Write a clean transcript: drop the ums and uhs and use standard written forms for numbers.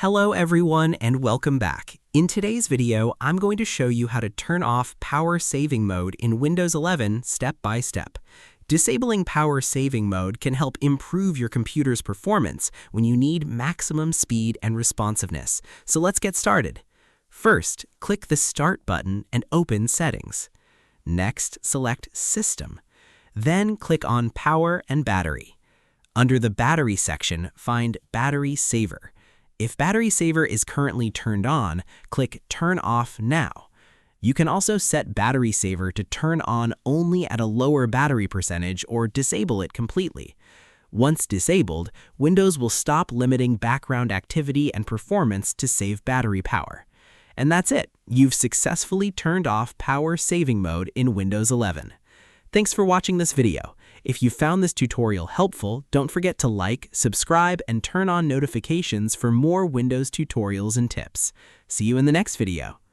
Hello everyone and welcome back. In today's video, I'm going to show you how to turn off power saving mode in Windows 11 step by step. Disabling power saving mode can help improve your computer's performance when you need maximum speed and responsiveness. So let's get started. First, click the Start button and open Settings. Next, select System. Then click on Power and Battery. Under the Battery section, find Battery Saver. If Battery Saver is currently turned on, click Turn Off Now. You can also set Battery Saver to turn on only at a lower battery percentage or disable it completely. Once disabled, Windows will stop limiting background activity and performance to save battery power. And that's it. You've successfully turned off power saving mode in Windows 11. Thanks for watching this video. If you found this tutorial helpful, don't forget to like, subscribe, and turn on notifications for more Windows tutorials and tips. See you in the next video.